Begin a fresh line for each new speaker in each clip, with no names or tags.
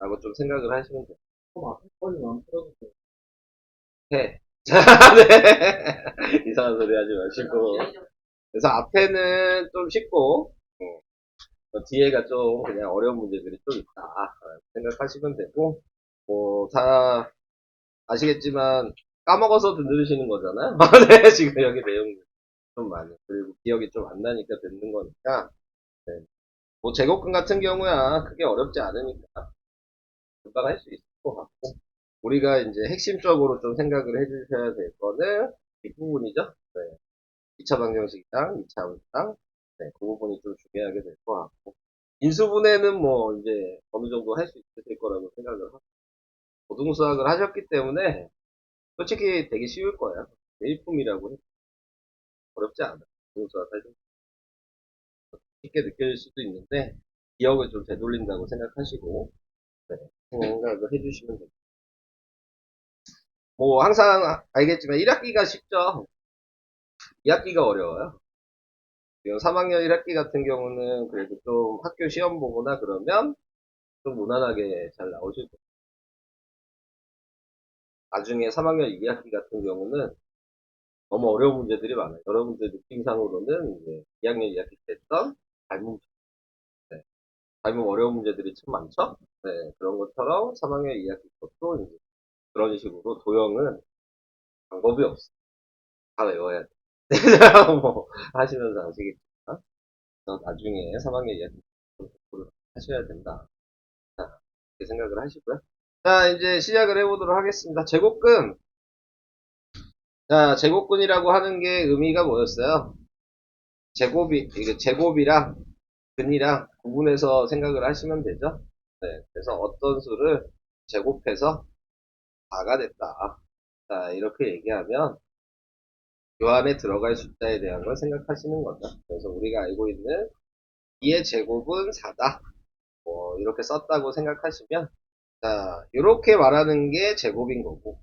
라고 좀 생각을 하시면 돼요.
그럼 앞에 거리만 안 풀어도
해. 자, 네. 이상한 소리 하지 마시고. 그래서 앞에는 좀 쉽고, 뒤에가 좀 그냥 어려운 문제들이 좀 있다. 생각하시면 되고, 다 아시겠지만, 까먹어서 들으시는 거잖아요. 네, 지금 여기 내용 좀 많이. 그리고 기억이 좀 안 나니까 듣는 거니까, 네. 제곱근 같은 경우야 크게 어렵지 않으니까 금방 할 수 있을 것 같고, 우리가 이제 핵심적으로 좀 생각을 해주셔야 될 거는 이 부분이죠. 네. 2차 방정식이랑 2차 함수랑, 네, 그 부분이 좀 중요하게 될 것 같고, 인수분해는 뭐 이제 어느 정도 할 수 있을 거라고 생각을 하고, 고등수학을 하셨기 때문에 솔직히 되게 쉬울 거예요. 일품이라고 해도 어렵지 않아요. 고등수학 할 때 쉽게 느껴질 수도 있는데, 기억을 좀 되돌린다고 생각하시고, 네, 생각을 해주시면 됩니다. 뭐 항상 알겠지만 1학기가 쉽죠. 2학기가 어려워요. 지금 3학년 1학기 같은 경우는 그래도 좀 학교 시험 보거나 그러면 좀 무난하게 잘 나오실 거예요. 나중에 3학년 2학기 같은 경우는 너무 어려운 문제들이 많아요. 여러분들 느낌상으로는 이제 2학년 2학기 때 했던 닮은, 네, 닮은 어려운 문제들이 참 많죠? 네, 그런 것처럼 3학년 2학기 것도 이제 그런 식으로 도형은 방법이 없어. 다 외워야 돼. 뭐 하시면서 아시겠지만 나중에 3학년 2학기 공부를 하셔야 된다. 자, 이렇게 생각을 하시고요. 자, 이제 시작을 해보도록 하겠습니다. 제곱근. 자, 제곱근이라고 하는 게 의미가 뭐였어요? 이게 제곱이랑 근이랑 구분해서 생각을 하시면 되죠? 네, 그래서 어떤 수를 제곱해서 4가 됐다. 자, 이렇게 얘기하면 요 안에 들어갈 숫자에 대한 걸 생각하시는 거죠. 그래서 우리가 알고 있는 2의 제곱은 4다. 이렇게 썼다고 생각하시면, 자, 이렇게 말하는 게 제곱인 거고,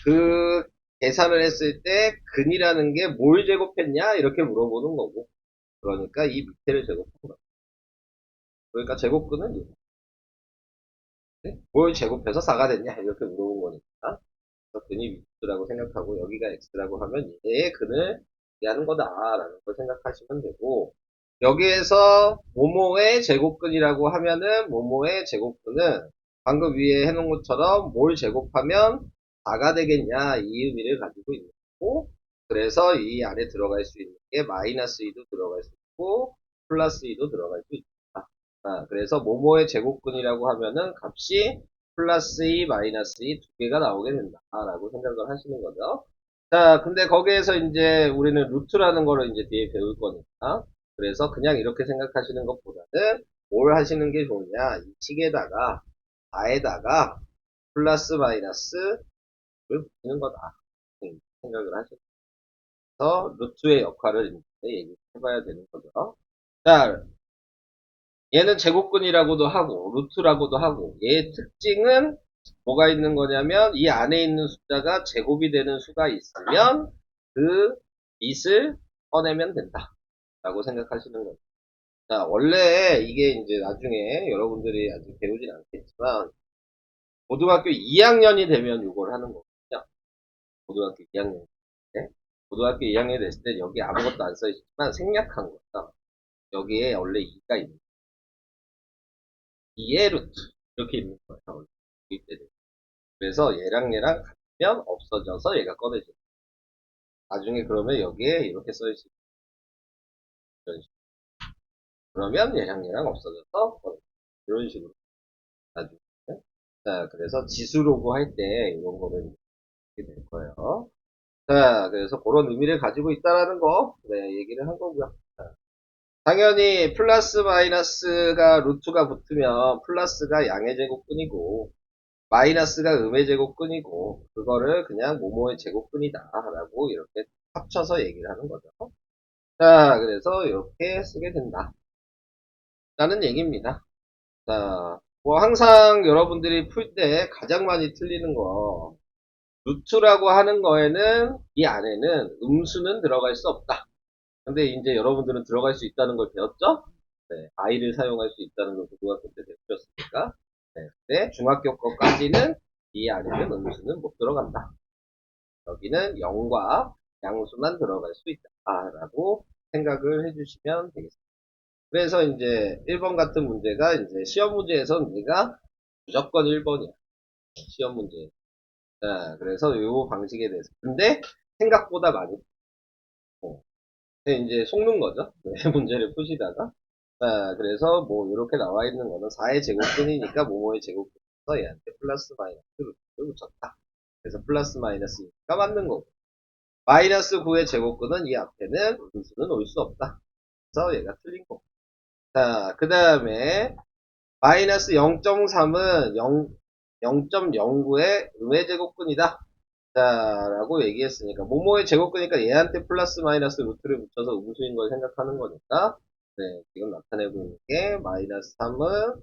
그 계산을 했을 때 근이라는 게 뭘 제곱했냐 이렇게 물어보는 거고, 그러니까 이 밑에를 제곱한 거야. 그러니까 제곱근은 뭘 제곱해서 4가 됐냐 이렇게 물어본 거니까, 그래서 근이 밑이라고 생각하고 여기가 x라고 하면 얘의 근을 얘기하는 거다라는 걸 생각하시면 되고, 여기에서 모모의 제곱근이라고 하면은 모모의 제곱근은 방금 위에 해놓은 것처럼 뭘 제곱하면 4가 되겠냐 이 의미를 가지고 있는 거고, 그래서 이 안에 들어갈 수 있는 게 마이너스 2도 들어갈 수 있고 플러스 2도 들어갈 수 있다. 그래서 모모의 제곱근이라고 하면은 값이 플러스 2, 마이너스 2 두 개가 나오게 된다라고 생각을 하시는 거죠. 자, 근데 거기에서 이제 우리는 루트라는 거를 이제 뒤에 배울 거니까, 그래서 그냥 이렇게 생각하시는 것보다는 뭘 하시는 게 좋으냐, 이 식에다가 4에다가 플러스 마이너스를 붙이는 거다 생각을 하셔서 루트의 역할을 이제 얘기해봐야 되는 거죠. 자, 얘는 제곱근이라고도 하고 루트라고도 하고, 얘의 특징은 뭐가 있는 거냐면 이 안에 있는 숫자가 제곱이 되는 수가 있으면 그 밑을 꺼내면 된다 라고 생각하시는 거죠. 자, 원래 이게 이제 나중에 여러분들이 아직 배우진 않겠지만 고등학교 2학년이 되면 이걸 하는 거거든요. 고등학교 2학년 때. 고등학교 2학년이 됐을 때 여기 아무것도 안 써있지만 생략한 거죠. 여기에 원래 2가 있는 2의 루트 이렇게 있는 거예요. 원래. 그래서 얘랑 같으면 없어져서 얘가 꺼내져. 나중에 그러면 여기에 이렇게 써있을 이런 식으로. 그러면 얘랑 없어져서 꺼내져. 이런 식으로. 나중에. 자, 그래서 지수로그 할 때 이런 거를 이렇게 될 거예요. 자, 그래서 그런 의미를 가지고 있다라는 거, 네, 얘기를 한 거고요. 자, 당연히 플러스 마이너스가 루트가 붙으면 플러스가 양의 제곱근이고 마이너스가 음의 제곱근이고 그거를 그냥 모모의 제곱근이다 라고 이렇게 합쳐서 얘기를 하는 거죠. 자, 그래서 이렇게 쓰게 된다 라는 얘기입니다. 자, 뭐 항상 여러분들이 풀 때 가장 많이 틀리는 거, 루트라고 하는 거에는 이 안에는 음수는 들어갈 수 없다. 근데 이제 여러분들은 들어갈 수 있다는 걸 배웠죠? 네, i를 사용할 수 있다는 걸 고등학교 때 배우셨으니까. 근데 중학교 거까지는 이 안에는 음수는 못 들어간다. 여기는 0과 양수만 들어갈 수 있다. 라고 생각을 해주시면 되겠습니다. 그래서 이제 1번 같은 문제가 이제 시험 문제에서 내가 무조건 1번이야. 시험 문제. 자, 그래서 이 방식에 대해서. 근데 생각보다 많이. 이제 속는 거죠. 네, 문제를 푸시다가. 자, 그래서 뭐 이렇게 나와 있는 거는 4의 제곱근이니까 모모의 제곱근에서 얘한테 플러스 마이너스 루트를 붙였다. 그래서 플러스 마이너스니까 맞는 거고. 마이너스 9의 제곱근은 이 앞에는 음수는 올 수 없다. 그래서 얘가 틀린 거고. 자, 그 다음에 마이너스 0.3은 0.09의 음의 제곱근이다. 자, 라고 얘기했으니까, 모모의 제곱근이니까 얘한테 플러스 마이너스 루트를 붙여서 음수인 걸 생각하는 거니까, 네, 지금 나타내고 있는 게, 마이너스 0.3은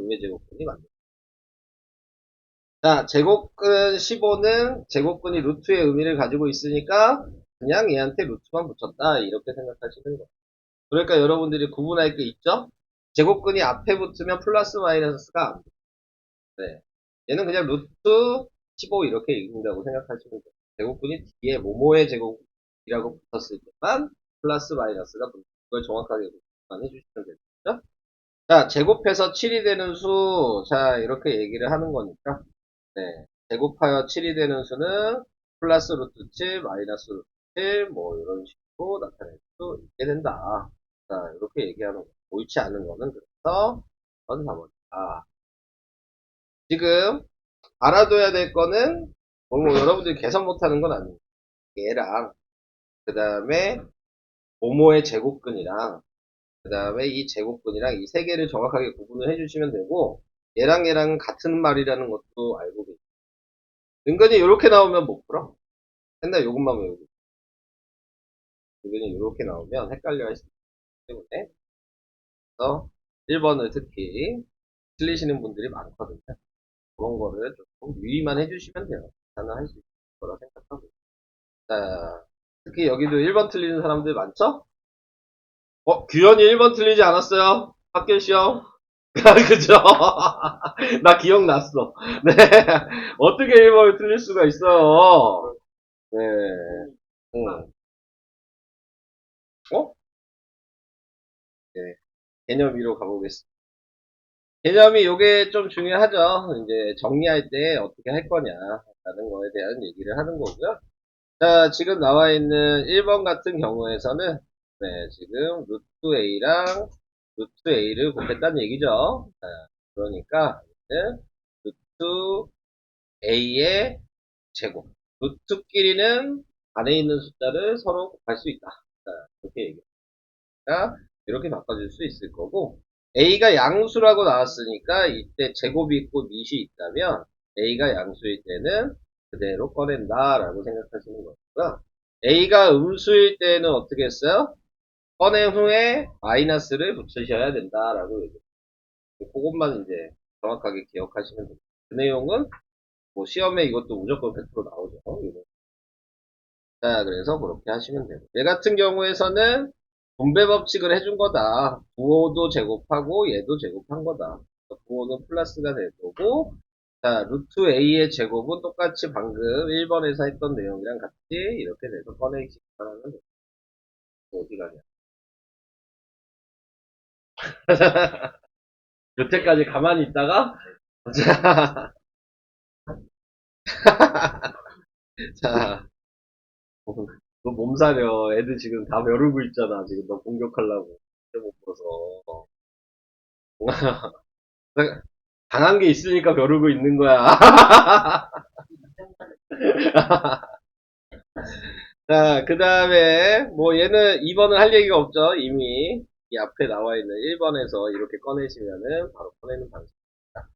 음의 제곱근이 맞는 거죠. 자, 제곱근 15는 제곱근이 루트의 의미를 가지고 있으니까, 그냥 얘한테 루트만 붙였다. 이렇게 생각하시는 거예요. 그러니까 여러분들이 구분할 게 있죠? 제곱근이 앞에 붙으면 플러스 마이너스가 안 돼. 네. 얘는 그냥 루트 15 이렇게 읽는다고 생각하시면 돼요. 제곱근이 뒤에 모모의 제곱이라고 붙었을 때만 플러스 마이너스가 붙는 걸 정확하게 구분 해주시면 되겠죠? 자, 제곱해서 7이 되는 수, 자, 이렇게 얘기를 하는 거니까, 네. 제곱하여 7이 되는 수는 플러스 루트 7, 마이너스 루트 7, 뭐, 이런 식으로 나타낼 수 있게 된다. 자, 이렇게 얘기하는 거. 옳지 않은 거는 그래서, 전 4번이다. 지금, 알아둬야 될 거는, 뭐 여러분들이 계산 못하는 건 아니에요. 얘랑, 그 다음에, 모모의 제곱근이랑, 그 다음에 이 제곱근이랑 이 세 개를 정확하게 구분을 해주시면 되고, 얘랑 같은 말이라는 것도 알고 계세요. 은근히 이렇게 나오면 못 풀어. 맨날 요것만 외우고. 은근히 이렇게 나오면 헷갈려 할 수 있기 때문에. 그래서 1번을 특히 틀리시는 분들이 많거든요. 그런 거를 조금 유의만 해주시면 돼요. 저는 할 수 있을 거라 생각하고. 자, 특히 여기도 1번 틀리는 사람들 많죠? 규현이 1번 틀리지 않았어요? 학교 시험? 그죠? 나 기억났어. 네. 어떻게 1번을 틀릴 수가 있어요? 네. 응. 네. 개념 위로 가보겠습니다. 개념이 요게 좀 중요하죠. 이제 정리할 때 어떻게 할 거냐라는 거에 대한 얘기를 하는 거고요. 자, 지금 나와 있는 1번 같은 경우에서는 네, 지금 루트 A랑 루트 A를 곱했다는 얘기죠. 자, 그러니까 이제 루트 A의 제곱. 루트끼리는 안에 있는 숫자를 서로 곱할 수 있다. 자, 이렇게 얘기합니다. 이렇게 바꿔줄 수 있을 거고, A가 양수라고 나왔으니까 이때 제곱이 있고 닛이 있다면 A가 양수일 때는 그대로 꺼낸다라고 생각하시는 거고요. A가 음수일 때는 어떻게 했어요? 꺼낸 후에 마이너스를 붙이셔야 된다라고 얘기해요. 그것만 이제 정확하게 기억하시면 됩니다. 그 내용은 뭐 시험에 이것도 무조건 100% 나오죠. 이거. 자, 그래서 그렇게 하시면 돼요. 얘 같은 경우에서는 분배 법칙을 해준 거다. 부호도 제곱하고 얘도 제곱한 거다. 부호는 플러스가 될 거고, 자, 루트 A의 제곱은 똑같이 방금 1번에서 했던 내용이랑 같이 이렇게 돼서 꺼내기 하면 돼요. 어디 가냐. 여태까지 가만히 있다가, 자, 자, 너 몸사려. 애들 지금 다 벼르고 있잖아. 지금 너 공격하려고. 못 풀어서. 강한 게 있으니까 벼르고 있는 거야. 자, 그 다음에, 뭐, 얘는 2번은 할 얘기가 없죠. 이미 이 앞에 나와 있는 1번에서 이렇게 꺼내시면은 바로 꺼내는 방식입니다.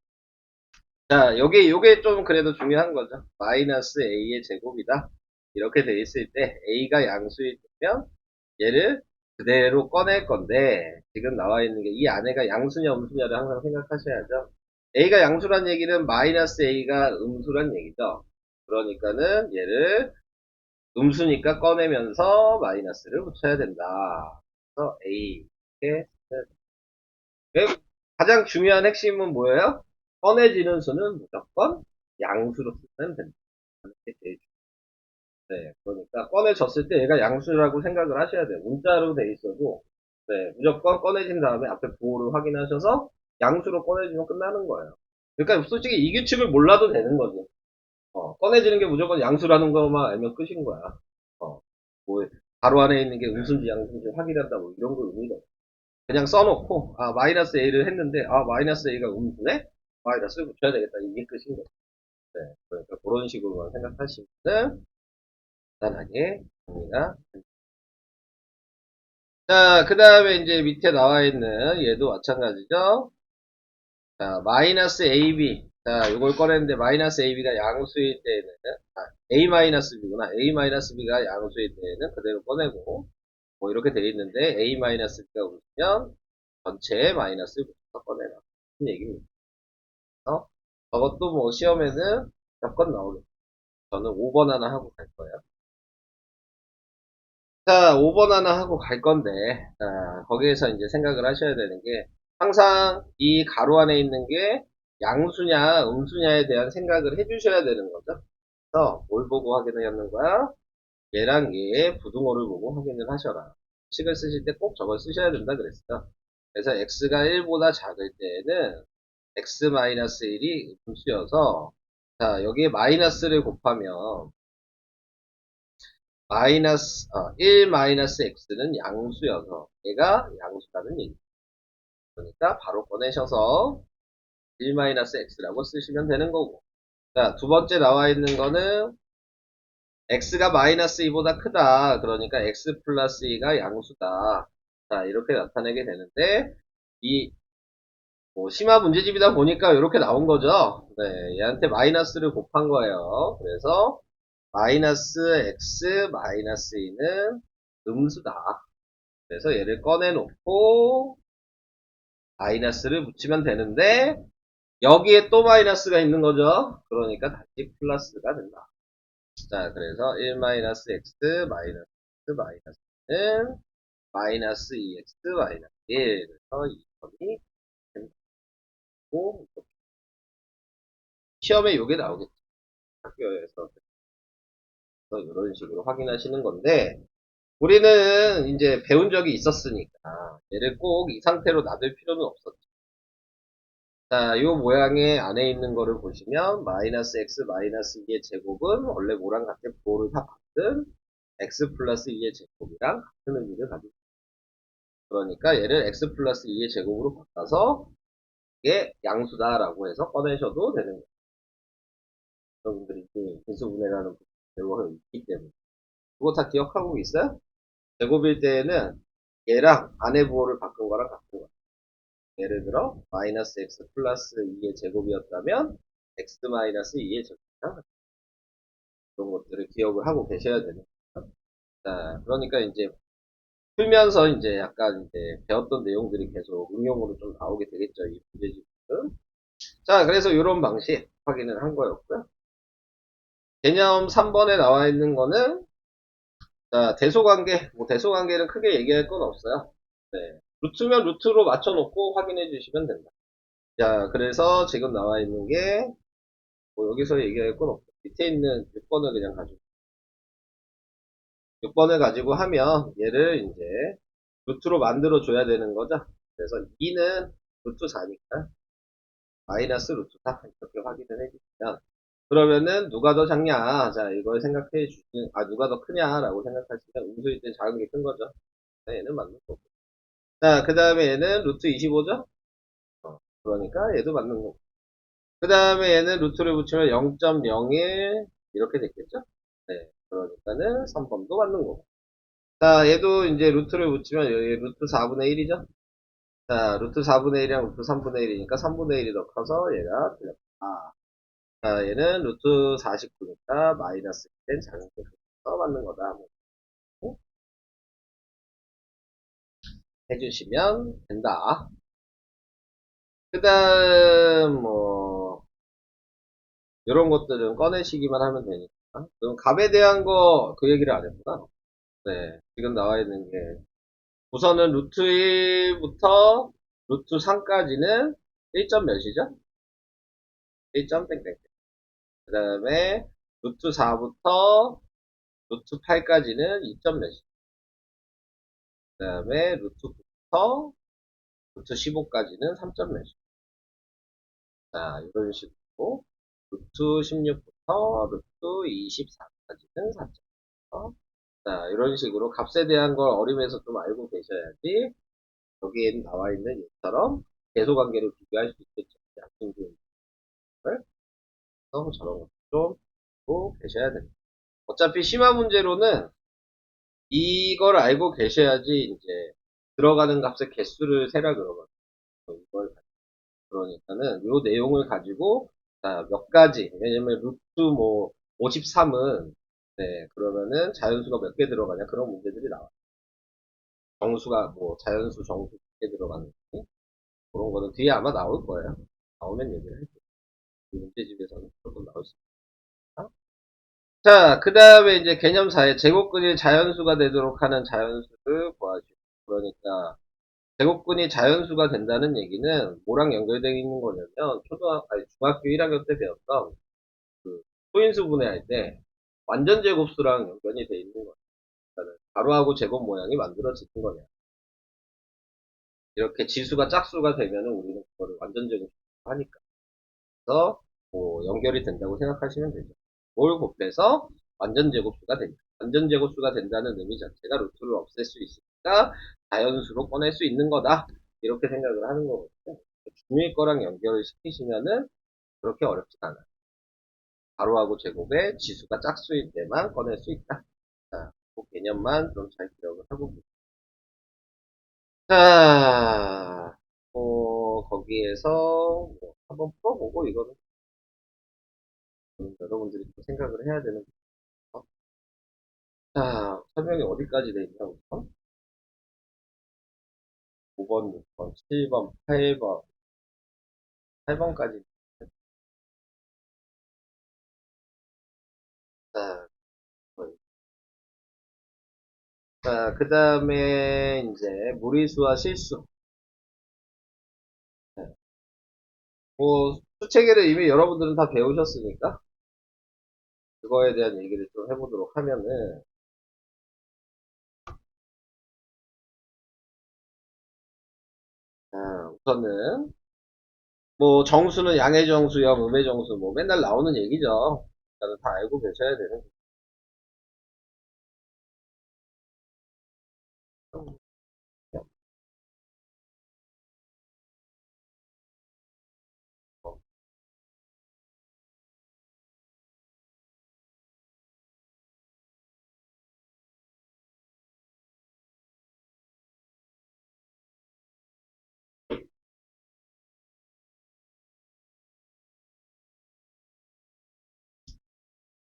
자, 요게 좀 그래도 중요한 거죠. 마이너스 A의 제곱이다. 이렇게 돼 있을 때, A가 양수일 때면 얘를 그대로 꺼낼 건데, 지금 나와 있는 게 이 안에가 양수냐 음수냐를 항상 생각하셔야죠. A가 양수란 얘기는 마이너스 A가 음수란 얘기죠. 그러니까는 얘를 음수니까 꺼내면서 마이너스를 붙여야 된다. 그래서 A 이렇게 가장 중요한 핵심은 뭐예요? 꺼내지는 수는 무조건 양수로 쓰면 된다. 이게 제일 네, 그러니까 꺼내졌을 때 얘가 양수라고 생각을 하셔야 돼요. 문자로 돼 있어도 네, 무조건 꺼내진 다음에 앞에 부호를 확인하셔서 양수로 꺼내주면 끝나는 거예요. 그러니까 솔직히 이 규칙을 몰라도 되는 거죠. 꺼내지는 게 무조건 양수라는 것만 알면 끝인 거야. 뭐 가로 안에 있는 게 음수인지 양수인지 확인한다 뭐 이런 거 의미가 없어. 그냥 써놓고 마이너스 a를 했는데 마이너스 a가 음수네? 마이너스를 붙여야 되겠다 이게 끝인 거죠. 네, 그러니까 그런 식으로만 생각하시면 간단하게 됩니다. 자, 그 다음에 이제 밑에 나와 있는 얘도 마찬가지죠. 자, 마이너스 AB. 자, 이걸 꺼냈는데 마이너스 AB가 양수일 때에는 A 마이너스 B구나. A 마이너스 B가 양수일 때에는 그대로 꺼내고 뭐 이렇게 돼 있는데 A 마이너스 B가 웃으면 전체에 마이너스를 붙여서 꺼내라. 이 얘기입니다. 저것도 뭐 시험에는 몇 건 나오겠죠. 저는 5번 하나 하고 갈 거예요. 자, 5번 하나 하고 갈 건데, 거기에서 이제 생각을 하셔야 되는 게, 항상 이 가로 안에 있는 게 양수냐, 음수냐에 대한 생각을 해주셔야 되는 거죠. 그래서 뭘 보고 확인을 하는 거야? 얘랑 얘의 부등호를 보고 확인을 하셔라. 식을 쓰실 때 꼭 저걸 쓰셔야 된다 그랬어요. 그래서 x가 1보다 작을 때에는 x-1이 음수여서, 자, 여기에 마이너스를 곱하면, 1 마이너스 x는 양수여서 얘가 양수라는 얘기. 그러니까 바로 꺼내셔서 1 마이너스 x라고 쓰시면 되는 거고. 자, 두 번째 나와 있는 거는 x가 마이너스 2보다 크다. 그러니까 x 플러스 2가 양수다. 자, 이렇게 나타내게 되는데 이 심화 문제집이다 보니까 이렇게 나온 거죠. 네, 얘한테 마이너스를 곱한 거예요. 그래서 마이너스 x 마이너스 2는 음수다. 그래서 얘를 꺼내놓고 마이너스를 붙이면 되는데 여기에 또 마이너스가 있는 거죠. 그러니까 다시 플러스가 된다. 자, 그래서 1 마이너스 x 마이너스 x 마이너스는 마이너스 2x 마이너스 1. 그래서 2점이 된다고 시험에 이게 나오겠죠. 학교에서 이런 식으로 확인하시는 건데 우리는 이제 배운 적이 있었으니까 얘를 꼭 이 상태로 놔둘 필요는 없었죠. 자, 이 모양의 안에 있는 거를 보시면 마이너스 x 마이너스 2의 제곱은 원래 뭐랑 같은 부호를 다 받든 x 플러스 2의 제곱이랑 같은 의미를 가지고 있습니다. 그러니까 얘를 x 플러스 2의 제곱으로 바꿔서 이게 양수다라고 해서 꺼내셔도 되는 거예요. 여러분들이 인수분해라는 배우가 있기 때문에 그거 다 기억하고 있어요? 제곱일 때에는 얘랑 안의 부호를 바꾼 거랑 같은 거예요. 예를 들어 마이너스 x 플러스 2의 제곱이었다면 x 마이너스 2의 제곱이랑 그런 것들을 기억을 하고 계셔야 되는 거죠. 자, 그러니까 이제 풀면서 이제 약간 이제 배웠던 내용들이 계속 응용으로 좀 나오게 되겠죠. 이 문제집은. 자, 그래서 이런 방식 확인을 한 거였고요. 개념 3번에 나와 있는 거는 자, 대소관계. 뭐 대소관계는 크게 얘기할 건 없어요. 네. 루트면 루트로 맞춰놓고 확인해 주시면 된다. 자, 그래서 지금 나와 있는 게 뭐 여기서 얘기할 건 없고 밑에 있는 6번을 그냥 가지고 6번을 가지고 하면 얘를 이제 루트로 만들어 줘야 되는 거죠. 그래서 2는 루트 4니까 마이너스 루트 4 이렇게 확인을 해주시면 그러면은 누가 더 작냐 자 이걸 생각해 주시는 누가 더 크냐라고 생각하시면 음수일 때 작은 게 큰 거죠. 얘는 맞는 거고 자그 다음에 얘는 루트 25죠. 그러니까 얘도 맞는 거고 그 다음에 얘는 루트를 붙이면 0.01 이렇게 됐겠죠? 네. 그러니까는 3번도 맞는 거고. 자, 얘도 이제 루트를 붙이면 여기 루트 4분의 1이죠? 자, 루트 4분의 1이랑 루트 3분의 1이니까 3분의 1이 더 커서 얘가 틀렸다. 자, 얘는 루트 49니까 마이너스 1된 작은 게 커서 맞는 거다. 뭐, 해주시면 된다. 그 다음, 이런 것들은 꺼내시기만 하면 되니까. 그럼 값에 대한 거 그 얘기를 안 했구나. 네, 지금 나와 있는 게 우선은 루트 1부터 루트 3까지는 1점 몇이죠? 1점 땡땡. 그 다음에 루트 4부터 루트 8까지는 2점 몇이죠? 그 다음에 루트 9부터 루트 15까지는 3점 몇이죠? 자, 이런 식으로 루트 16부터 루트 24까지는 4점. 자, 이런 식으로 값에 대한 걸 어림에서 좀 알고 계셔야지 여기에 나와 있는 얘처럼 계소관계를 비교할 수 있겠죠. 약분들 걸. 그래서 저런 것도 좀 알고 계셔야 됩니다. 어차피 심화 문제로는 이걸 알고 계셔야지 이제 들어가는 값의 개수를 세라 그러거든요. 이걸 그러니까는 요 내용을 가지고 자, 몇 가지 왜냐면 루트 뭐 53은 네 그러면은 자연수가 몇 개 들어가냐 그런 문제들이 나와요. 정수가 뭐 자연수 정수 몇 개 들어가는지 그런 거는 뒤에 아마 나올 거예요. 나오면 얘기를 할게요. 이 문제집에서는 조금 나올 수 있습니다. 자, 그 다음에 이제 개념4에 제곱근이 자연수가 되도록 하는 자연수를 구하시오. 그러니까 제곱근이 자연수가 된다는 얘기는 뭐랑 연결되어 있는 거냐면 중학교 1학년 때 배웠던 그 소인수 분해할 때 완전 제곱수랑 연결이 되어 있는 거예요. 그러니까 가로하고 제곱 모양이 만들어지는 거냐. 이렇게 지수가 짝수가 되면은 우리는 그거를 완전 제곱수 하니까. 그래서 뭐 연결이 된다고 생각하시면 되죠. 뭘 곱해서 완전 제곱수가 됩니다. 완전 제곱수가 된다는 의미 자체가 루트를 없앨 수 있으니까 자연수로 꺼낼 수 있는 거다. 이렇게 생각을 하는 거거든요. 중일 거랑 연결을 시키시면은 그렇게 어렵지 않아요. 가로하고 제곱의 지수가 짝수일 때만 꺼낼 수 있다. 자, 그 개념만 좀 잘 기억을 하고 계세요. 자, 거기에서 뭐 한번 풀어보고 이거는 여러분들이 또 생각을 해야 되는 거죠. 자, 설명이 어디까지 돼 있냐, 우선? 5번, 6번, 7번, 8번, 8번까지. 자, 자, 그 다음에 이제 무리수와 실수. 네. 뭐, 수체계를 이미 여러분들은 다 배우셨으니까, 그거에 대한 얘기를 좀 해보도록 하면은, 자, 우선은, 뭐, 정수는 양의 정수, 영, 음의 정수, 뭐, 맨날 나오는 얘기죠. 일단은 다 알고 계셔야 되는 거죠.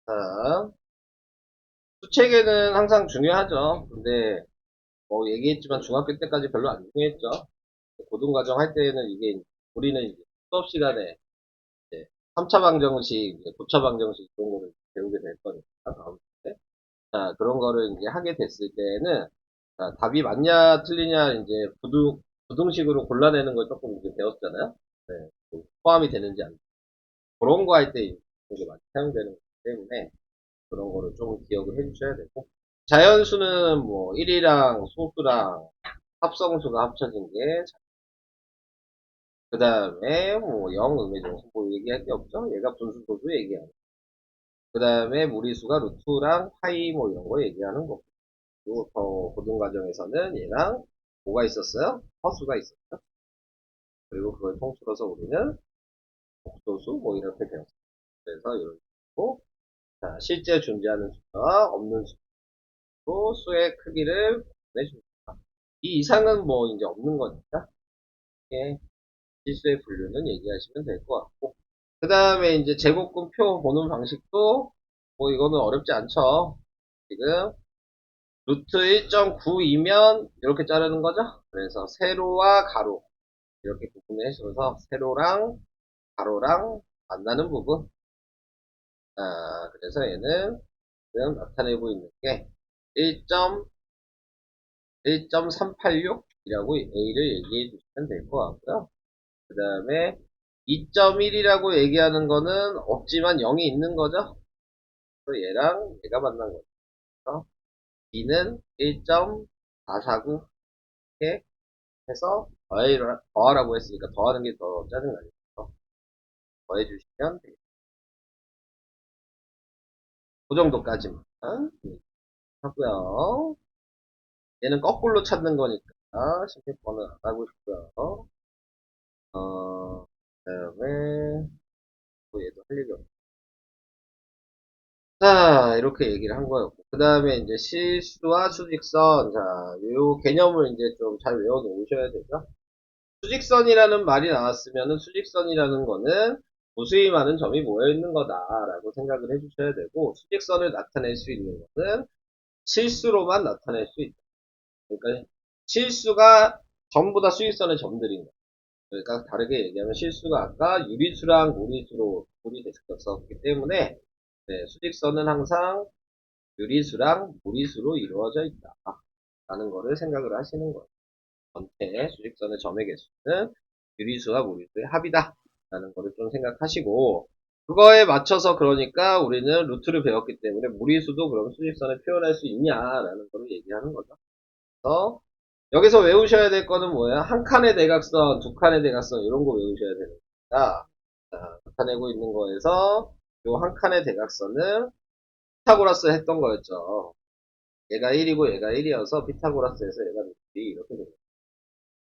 자, 수체계는 항상 중요하죠. 근데, 뭐, 얘기했지만 중학교 때까지 별로 안 중요했죠. 고등과정 할 때는 이게, 우리는 이제 수업 시간에 이제 3차 방정식, 이제 9차 방정식 이런 거를 배우게 될 거니까, 다음 때. 자, 그런 거를 이제 하게 됐을 때는, 자, 답이 맞냐, 틀리냐, 이제 부등식으로 골라내는 걸 조금 이제 배웠잖아요. 네, 포함이 되는지 안, 그런 거 할 때 이게 많이 사용되는 거기 때문에, 그런 거를 좀 기억을 해 주셔야 되고, 자연수는 뭐, 1이랑 소수랑 합성수가 합쳐진 게, 그 다음에 뭐, 0, 음의 정수, 뭐, 얘기할 게 없죠? 얘가 분수, 소수 얘기하는 그 다음에 무리수가 루트랑 파이 뭐 이런 거 얘기하는 거고. 그리고 더 고등과정에서는 얘랑 뭐가 있었어요? 허수가 있었죠. 그리고 그걸 통틀어서 우리는 복소수 뭐 이렇게 배웠어요. 그래서 이런 식으로 자, 실제 존재하는 수가 없는 수로 수의 크기를 내줍니다. 이 이상은 뭐 이제 없는 거니까 이게 실수의 분류는 얘기하시면 될 것 같고 그 다음에 이제 제곱근표 보는 방식도 뭐 이거는 어렵지 않죠. 지금 루트 1.9이면 이렇게 자르는 거죠. 그래서 세로와 가로 이렇게 구분해 주셔서 세로랑 가로랑 만나는 부분. 그래서 얘는 지금 나타내고 있는 게 1.386 이라고 A를 얘기해 주시면 될 것 같고요. 그 다음에 2.1이라고 얘기하는 거는 없지만 0이 있는 거죠. 그래서 얘랑 얘가 만난 거죠. B는 1.449 이렇게 해서 더하라고 했으니까 더하는 게 더 짜증나겠죠. 더해 주시면 되겠습니다. 그 정도까지만 하고요. 얘는 거꾸로 찾는 거니까 16번은 안 하고 있고요. 그 다음에 또 얘도 할 얘기 없고. 자, 이렇게 얘기를 한 거였고. 그 다음에 이제 실수와 수직선. 자, 요 개념을 이제 좀 잘 외워 놓으셔야 되죠. 수직선이라는 말이 나왔으면은 수직선이라는 거는 무수히 많은 점이 모여 있는 거다라고 생각을 해주셔야 되고, 수직선을 나타낼 수 있는 거는 실수로만 나타낼 수 있다. 그러니까 실수가 전부 다 수직선의 점들인 거예요. 그러니까 다르게 얘기하면 실수가 아까 유리수랑 무리수로 둘이 됐었기 때문에 네, 수직선은 항상 유리수랑 무리수로 이루어져 있다. 라는 거를 생각을 하시는 거예요. 전체 수직선의 점의 개수는 유리수와 무리수의 합이다. 라는 거를 좀 생각하시고 그거에 맞춰서 그러니까 우리는 루트를 배웠기 때문에 무리수도 그럼 수직선에 표현할 수 있냐라는 거를 얘기하는 거죠. 그래서 여기서 외우셔야 될 거는 뭐야? 한 칸의 대각선, 두 칸의 대각선 이런 거 외우셔야 되는 겁니다. 자, 나타내고 있는 거에서 요 한 칸의 대각선은 피타고라스 했던 거였죠. 얘가 1이고 얘가 1이어서 피타고라스에서 얘가 루트 이렇게 됩니다.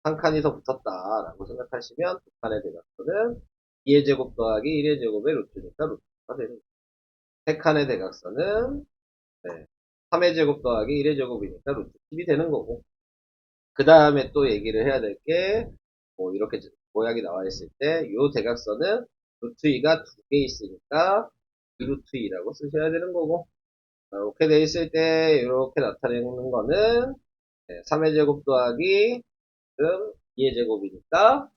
한 칸이 더 붙었다라고 생각하시면 두 칸의 대각선은 2의 제곱 더하기 1의 제곱의 루트니까 루트가 되는 거예요. 세 칸의 대각선은 3의 제곱 더하기 1의 제곱이니까 루트 10이 되는 거고 그 다음에 또 얘기를 해야 될 게, 뭐, 이렇게 모양이 나와 있을 때, 요 대각선은 루트 2가 두 개 있으니까, 2루트 2라고 쓰셔야 되는 거고, 이렇게 돼 있을 때, 이렇게 나타내는 거는, 3의 제곱 더하기, 지금 2의 제곱이니까,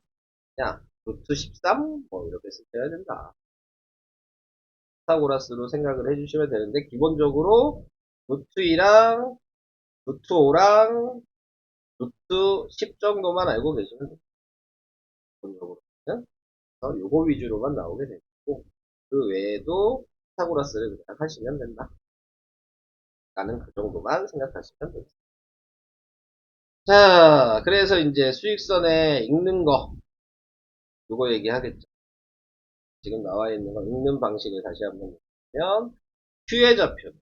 그냥, 루트 13, 뭐, 이렇게 쓰셔야 된다. 피타고라스로 생각을 해주시면 되는데, 기본적으로, 루트 2랑, 루트 5랑, 루트 10 정도만 알고 계시면 돼요. 기본적으로는. 그래서 요거 위주로만 나오게 되고 그 외에도 피타고라스를 그냥 하시면 된다. 라는 그 정도만 생각하시면 됩니다. 자, 그래서 이제 수익선에 읽는 거 요거 얘기하겠죠. 지금 나와 있는 거 읽는 방식을 다시 한번 보면 Q의 좌표는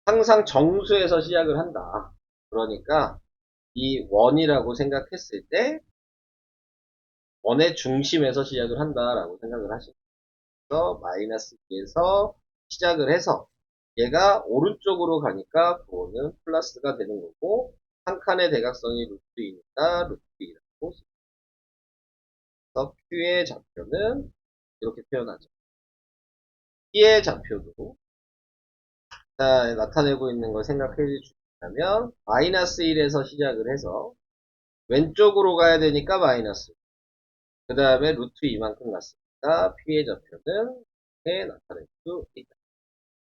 항상 정수에서 시작을 한다. 그러니까 이 원이라고 생각했을 때 원의 중심에서 시작을 한다라고 생각을 하시면 그래서 마이너스 2에서 시작을 해서 얘가 오른쪽으로 가니까 그거는 플러스가 되는 거고 한 칸의 대각선이 루트이니까 루트이라고 그래서 Q의 좌표는 이렇게 표현하죠. P의 좌표도 자, 나타내고 있는 걸 생각해 주시면 마이너스 1에서 시작을 해서 왼쪽으로 가야 되니까 마이너스 그 다음에 루트 이만큼 갔으니까 P의 좌표는 이렇게 나타낼 수 있다.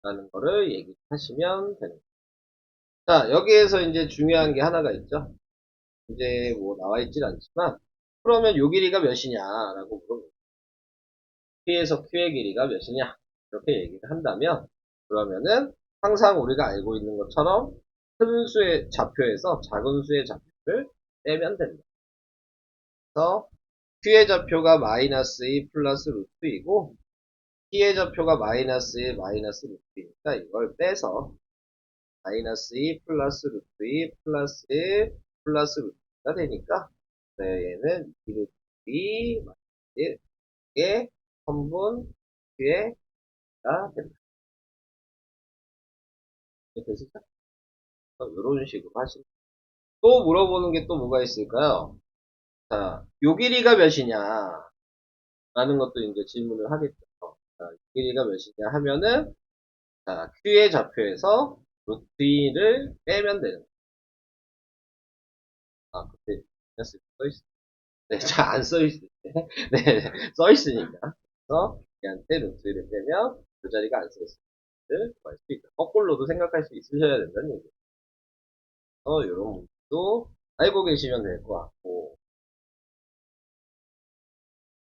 라는 거를 얘기하시면 되는 거예요. 자, 여기에서 이제 중요한 게 하나가 있죠. 이제 뭐 나와 있진 않지만, 그러면 요 길이가 몇이냐라고 물어보고, P에서 Q의 길이가 몇이냐? 이렇게 얘기를 한다면, 그러면은 항상 우리가 알고 있는 것처럼 큰 수의 좌표에서 작은 수의 좌표를 빼면 됩니다. 그래서 Q의 좌표가 마이너스 2 플러스 루트 2고, P의 좌표가 마이너스 1 마이너스 루트 2니까 이걸 빼서 마이너스 2 플러스 루트 2 플러스 1 플러스 루트가 되니까 네, 얘는 2 루트 2 마이너스 1의 선분 뒤에가 됩니다. 되시죠? 이런 식으로 하시면 또 물어보는 게 또 뭐가 있을까요? 자, 요 길이가 몇이냐 라는 것도 이제 질문을 하겠죠. 자, 요 길이가 몇이냐 하면은 자, Q의 좌표에서 루트 2를 빼면 되는 거예요. 아, 그때 써있어. 네, 잘 안 써있을 때. 네, 써있으니까. 그래서 얘한테 루트를 빼면 그 자리가 안 써있을 때 구할 수 있다. 거꾸로도 생각할 수 있으셔야 된다는 얘기예요. 이런 문제도 알고 계시면 될 것 같고.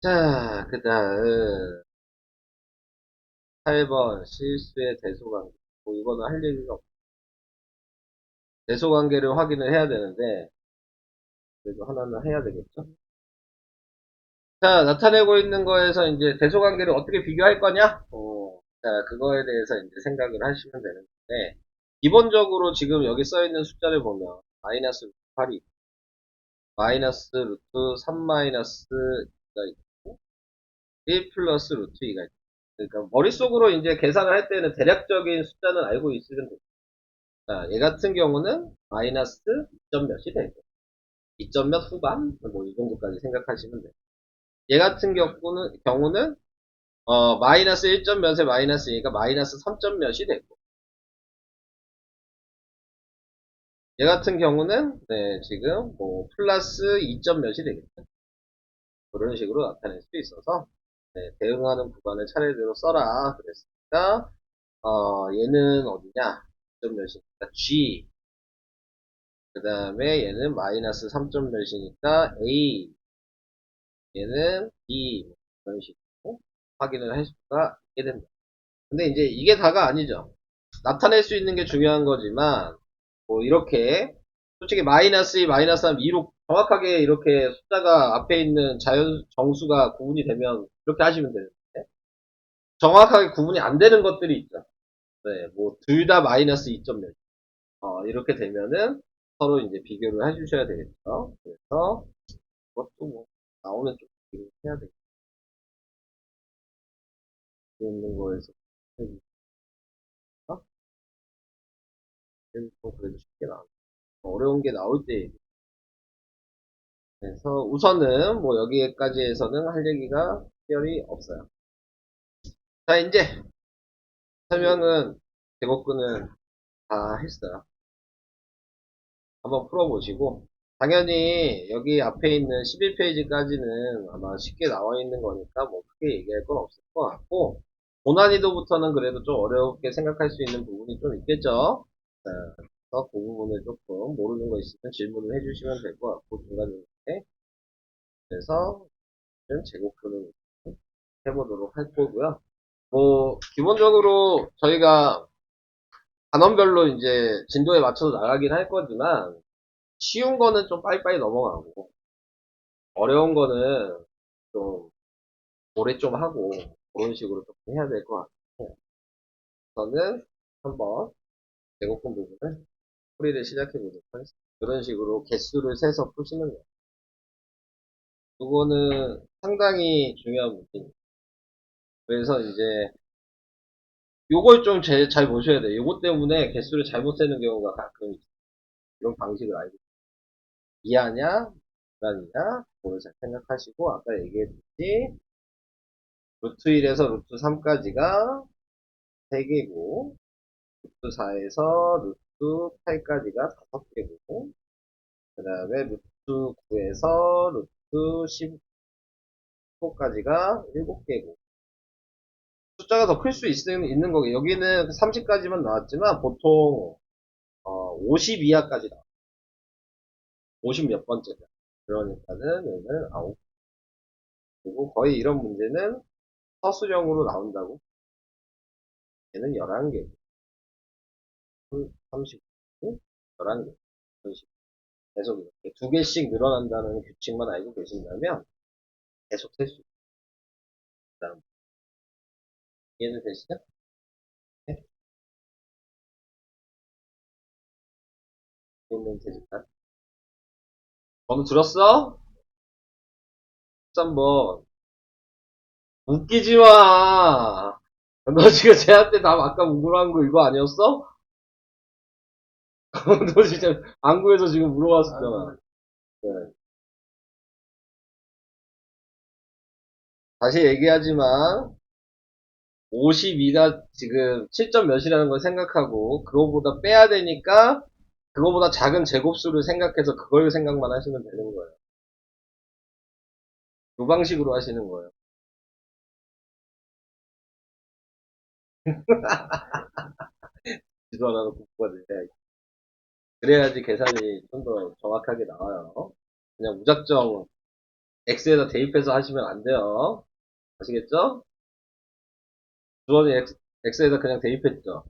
자, 그 다음, 8번, 실수의 대소관계. 뭐, 이거는 할 얘기가 없고. 대소관계를 확인을 해야 되는데, 그래도 하나는 해야 되겠죠? 자, 나타내고 있는 거에서 이제 대소관계를 어떻게 비교할 거냐? 자, 그거에 대해서 이제 생각을 하시면 되는데, 기본적으로 지금 여기 써 있는 숫자를 보면, 마이너스 루트 8이, 마이너스 루트 3 마이너스 2가 있고, 1 플러스 루트 2가 있고. 그러니까 머릿속으로 이제 계산을 할 때는 대략적인 숫자는 알고 있으면 돼요. 자, 얘 같은 경우는 마이너스 2점 몇이 되고, 2점 몇 후반? 뭐 이 정도까지 생각하시면 돼요. 얘 같은 경우는 마이너스 1점 몇에 마이너스니까 마이너스 3점 몇이 되고, 얘 같은 경우는, 네, 지금, 뭐, 플러스 2점 몇이 되겠죠. 그런 식으로 나타낼 수 있어서, 네, 대응하는 구간을 차례대로 써라. 그랬으니까, 얘는 어디냐? 2점 몇이니까 G. 그 다음에 얘는 마이너스 3점 몇이니까 A. 얘는 B. 뭐 그런 식으로 확인을 할 수가 있게 됩니다. 근데 이제 이게 다가 아니죠. 나타낼 수 있는 게 중요한 거지만, 뭐 이렇게 솔직히 마이너스 2, 마이너스 3, 2로 정확하게 이렇게 숫자가 앞에 있는 자연 정수가 구분이 되면 이렇게 하시면 되는데 정확하게 구분이 안 되는 것들이 있죠. 네, 뭐 둘 다 마이너스 2점 몇 이렇게 되면은 서로 이제 비교를 해주셔야 되겠죠. 그래서 그것도 뭐 나오면 좀 비교를 해야 되겠죠. 있는 거에서 해주죠. 그래도 쉽게 나와. 어려운 게 나올 때 그래서 우선은 뭐 여기까지 해서는 할 얘기가 특별히 없어요. 자, 이제 설명은 제곱근은 다 했어요. 한번 풀어보시고 당연히 여기 앞에 있는 11페이지까지는 아마 쉽게 나와 있는 거니까 뭐 크게 얘기할 건 없을 것 같고 고난이도부터는 그래도 좀 어렵게 생각할 수 있는 부분이 좀 있겠죠. 자, 그래서 그 부분을 조금 모르는 거 있으면 질문을 해주시면 될 것 같고 중간중간에 그래서 제곱근을 해보도록 할 거고요. 뭐 기본적으로 저희가 단원별로 이제 진도에 맞춰서 나가긴 할 거지만 쉬운 거는 좀 빨리빨리 넘어가고 어려운 거는 좀 오래 좀 하고 그런 식으로 좀 해야 될 것 같아요. 저는 한번 제곱근 부분을 풀이를 시작해 보도록 하겠습니다. 그런 식으로 개수를 세서 푸시는 거예요. 이거는 상당히 중요한 문제입니다. 그래서 이제 요걸 좀 잘 보셔야 돼요. 요것 때문에 개수를 잘못 세는 경우가 가끔 있어요. 이런 방식을 알고 이하냐, 불안이냐, 그걸 잘 생각하시고, 아까 얘기했듯이, 루트 1에서 루트 3까지가 3개고, 루트 4에서 루트 8까지가 5개고, 그 다음에 루트 9에서 루트 15까지가 7개고, 숫자가 더 클 수 있는 거고, 여기는 30까지만 나왔지만, 보통, 50 이하까지 나와요. 50 몇 번째다. 그러니까는, 얘는 9. 그리고 거의 이런 문제는 서술형으로 나온다고. 얘는 11개, 39, 11개. 그런 식으로 계속 이렇게 두 개씩 늘어난다는 규칙만 알고 계신다면 계속 셀 수 있다. 이해는 되시죠? 네? 이해는 되실까? 번호 들었어? 13번. 웃기지 마! 너 지금 쟤한테 답 아까 궁금한 거 이거 아니었어? 너 진짜 안구에서 지금 물어봤었잖아. 네. 다시 얘기하지만 52가 지금 7점 몇이라는 걸 생각하고 그거보다 빼야 되니까 그거보다 작은 제곱수를 생각해서 그걸 생각만 하시면 되는 거예요. 이 방식으로 하시는 거예요. 지도 안 하고 공부가 되냐. 그래야지 계산이 좀 더 정확하게 나와요. 그냥 무작정 X에다 대입해서 하시면 안 돼요. 아시겠죠? 주원이 X에다 그냥 대입했죠.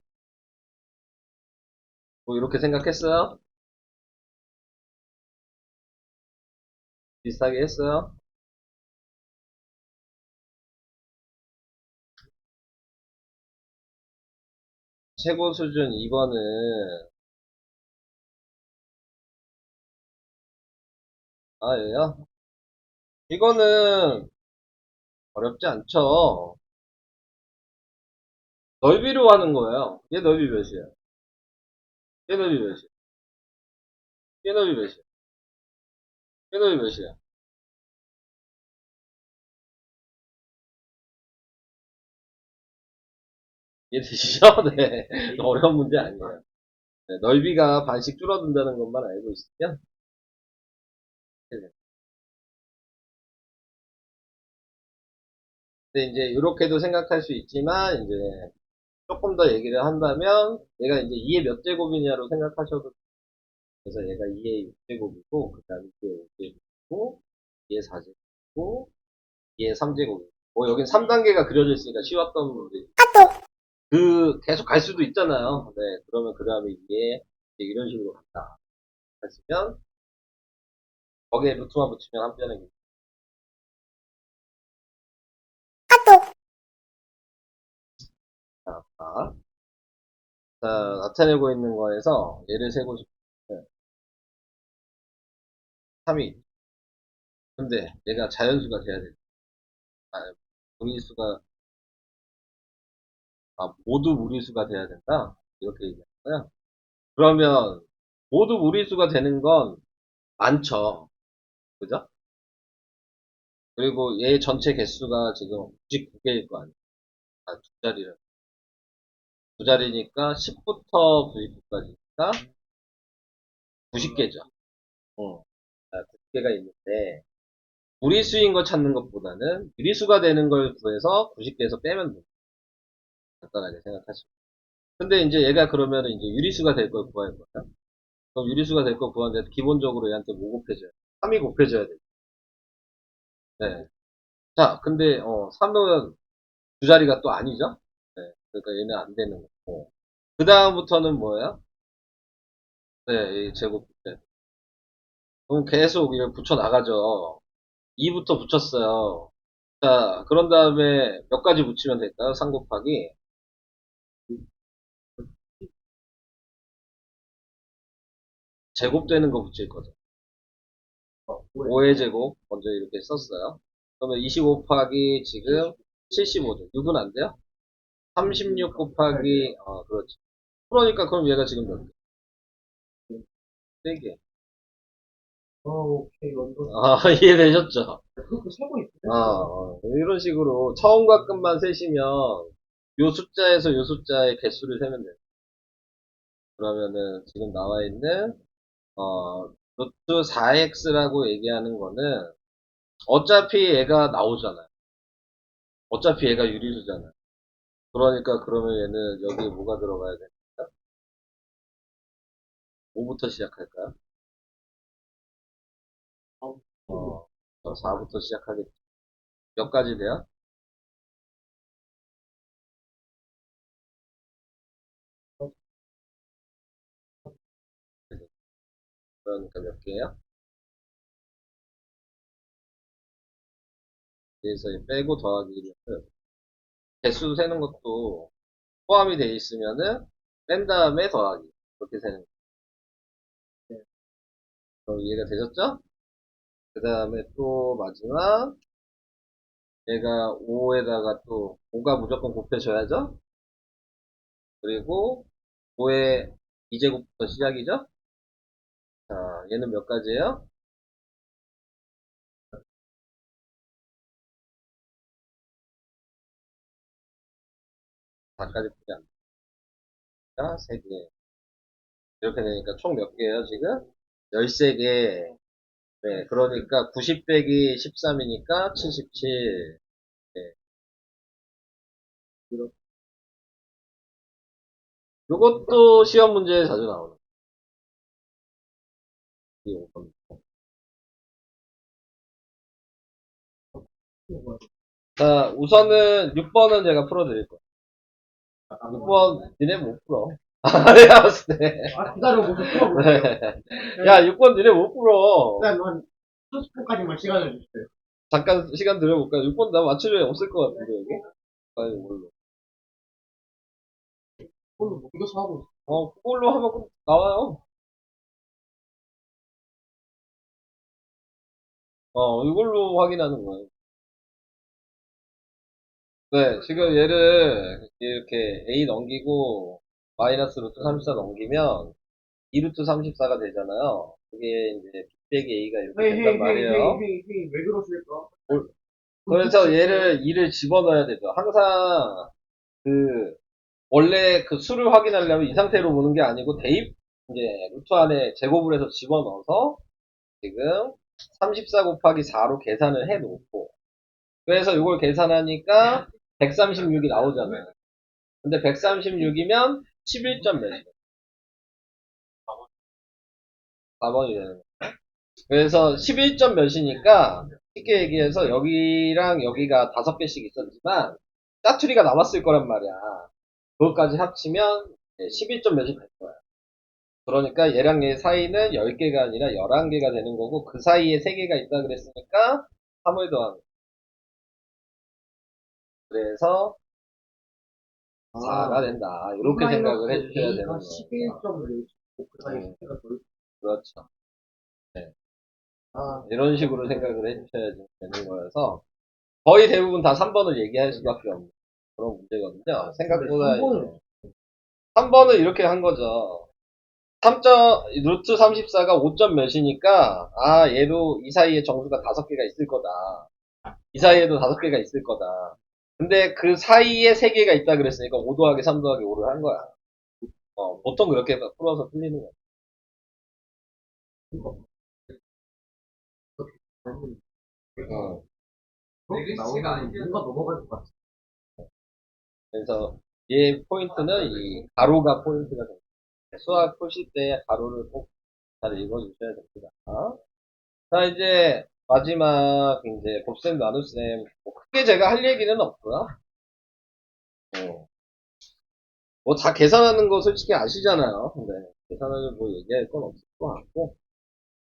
뭐 이렇게 생각했어요? 비슷하게 했어요? 최고 수준 2번은 아, 예요? 이거는 어렵지 않죠. 넓이로 하는 거예요. 얘 넓이 몇이에요? 얘 넓이 몇이에요? 얘 넓이 몇이에요? 얘 넓이 몇이에요? 이해되시죠? 네. 어려운 문제 아니에요. 네, 넓이가 반씩 줄어든다는 것만 알고 있으면 네. 근데 이제 이렇게도 생각할 수 있지만 이제 조금 더 얘기를 한다면 얘가 이제 2의 몇 제곱이냐로 생각하셔도 돼요. 그래서 얘가 2의 6제곱이고 그 다음에 2의 5제곱이고 2의 4제곱이고 2의 3제곱이고 뭐 여긴 3단계가 그려져 있으니까 쉬웠던 문제 계속 갈 수도 있잖아요. 네, 그러면 그 다음에 이게 이제 이런 식으로 간다 하시면 거기에 루트만 붙이면 한 변에 자, 자, 나타내고 있는 거에서 얘를 세고 싶으면 3이 근데 얘가 자연수가 돼야 돼. 아, 무리수가 모두 무리수가 돼야 된다. 이렇게 얘기하고요. 그러면 모두 무리수가 되는 건 많죠. 그죠? 그리고 얘 전체 개수가 지금 99개일 거 아니에요. 두 자리를. 두 자리니까 10부터 99까지니까 90개죠. 어. 90개가 있는데 무리수인 거 찾는 것보다는 유리수가 되는 걸 구해서 90개에서 빼면 돼요. 간단하게 생각하시면. 근데 이제 얘가 그러면은 이제 유리수가 될 걸 구할 거야. 그럼 유리수가 될 걸 구하는데 기본적으로 얘한테 뭐 곱해줘야 돼? 3이 곱해줘야 돼. 네. 자, 근데 3은 두 자리가 또 아니죠? 네. 그러니까 얘는 안 되는 거고. 그 다음부터는 뭐예요? 네, 이 제곱. 네. 그럼 계속 이걸 붙여 나가죠. 2부터 붙였어요. 자, 그런 다음에 몇 가지 붙이면 될까요? 3 곱하기 제곱되는 거 붙일 거죠. 5의 제곱 먼저 이렇게 썼어요. 그러면 25 곱하기 지금 75죠. 6은 안 돼요? 36 곱하기 그렇지. 그러니까 그럼 얘가 지금 몇 개? 3개.
오케이, 완전.
이해되셨죠?
그렇게 세고 있네.
이런 식으로 처음과 끝만 세시면 요 숫자에서 요 숫자의 개수를 세면 돼요. 그러면은 지금 나와 있는 루트 4x라고 얘기하는 거는 어차피 얘가 나오잖아요. 어차피 얘가 유리수잖아요. 그러니까 그러면 얘는 여기 뭐가 들어가야 됩니까? 5부터 시작할까요? 4부터 시작하겠죠. 몇 가지 돼요? 그러니까 몇 개예요? 그래서 빼고 더하기 1은 개수 세는 것도 포함이 돼 있으면은 뺀 다음에 더하기 그렇게 세는 거예요. 그럼 이해가 되셨죠? 그 다음에 또 마지막 얘가 5에다가 또 5가 무조건 곱해줘야죠? 그리고 5의 2제곱부터 시작이죠? 자, 얘는 몇 가지예요? 4가지밖에 안 되니까 3개. 이렇게 되니까 총 몇 개예요, 지금? 13개. 네, 그러니까 90 빼기 13이니까 77. 네. 이것도 시험 문제에 자주 나오는. 이 5번. 자, 우선은 6번은 제가 풀어드릴 거예요. 6번, 니네 못 풀어. 내가 봤을 때.
기다려보고 풀어볼게요.
야, 6번 니네 못 풀어.
일단 한 30분까지만 시간을 주세요.
잠깐 시간 드려볼까요? 6번 나 맞출 일 없을 것 같은데, 여기? 아니, 뭘로.
오늘 뭐 이거 사고
그걸로 하면 꼭 나와요. 이걸로 확인하는 거예요. 네, 지금 얘를 이렇게 A 넘기고, 마이너스 루트 34 넘기면, 2루트 34가 되잖아요. 그게 이제 B 빼기 A가 이렇게 된단 말이에요.
왜 그러실까?
그래서 얘를 2를 집어넣어야 되죠. 항상 그 원래 그 수를 확인하려면 이 상태로 보는 게 아니고 대입 이제 루트 안에 제곱을 해서 집어넣어서 지금 34 곱하기 4로 계산을 해 놓고 그래서 이걸 계산하니까 136이 나오잖아요. 근데 136이면 11점 몇이에요? 4번이 되는 거예요. 그래서 11점 몇이니까 쉽게 얘기해서 여기랑 여기가 5개씩 있었지만 짜투리가 남았을 거란 말이야. 그것까지 합치면 11점 몇이 될 거야. 그러니까 얘랑 얘 사이는 10개가 아니라 11개가 되는 거고 그 사이에 3개가 있다 그랬으니까 3을 더한 거야. 그래서 4가 된다. 이렇게 생각을 해주셔야 되는 거예요.
11.5 그 사이
음.
10개가 더
그렇죠. 네.
아,
이런 식으로 생각을 해주셔야 되는 거여서 거의 대부분 다 3번을 얘기할 수밖에 없는 그런 문제거든요. 생각보다
근데
3번은 이렇게 한 거죠. 3점, 루트 34가 5점 몇이니까, 얘도 이 사이에 정수가 5개가 있을 거다. 이 사이에도 5개가 있을 거다. 근데 그 사이에 3개가 있다 그랬으니까 5 더하기 3 더하기 5를 한 거야. 보통 그렇게 풀어서 풀리는 거야. 어,
그렇게 나오면 뭔가 넘어갈 것 같아.
그래서 얘 포인트는 이 가로가 포인트가 됩니다. 수학 푸실 때 가로를 꼭 잘 읽어주셔야 됩니다. 자, 이제 마지막 이제 곱셈 나눗셈 뭐 크게 제가 할 얘기는 없고요. 뭐 다 계산하는 거 솔직히 아시잖아요. 근데 계산을 뭐 얘기할 건 없을 것 같고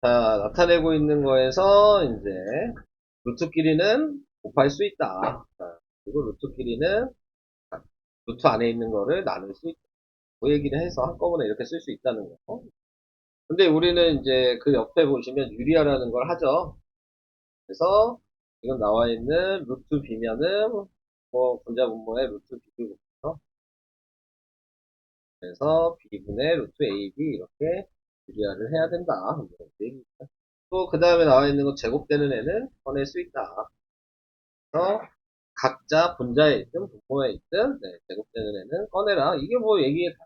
자 나타내고 있는 거에서 이제 루트끼리는 곱할 수 있다. 자, 그리고 루트끼리는 루트 안에 있는 거를 나눌 수 있다. 그 얘기를 해서 한꺼번에 이렇게 쓸 수 있다는 거. 근데 우리는 이제 그 옆에 보시면 유리화라는 걸 하죠. 그래서 지금 나와 있는 루트 b면은 뭐 분자분모의 루트 b를 곱해서 그래서 b분의 루트 ab 이렇게 유리화를 해야 된다. 또 그 다음에 나와 있는 거 제곱되는 애는 꺼낼 수 있다. 그래서 각자 분자에 있든 분모에 있든 제곱되는 애는 꺼내라. 이게 뭐 얘기에 다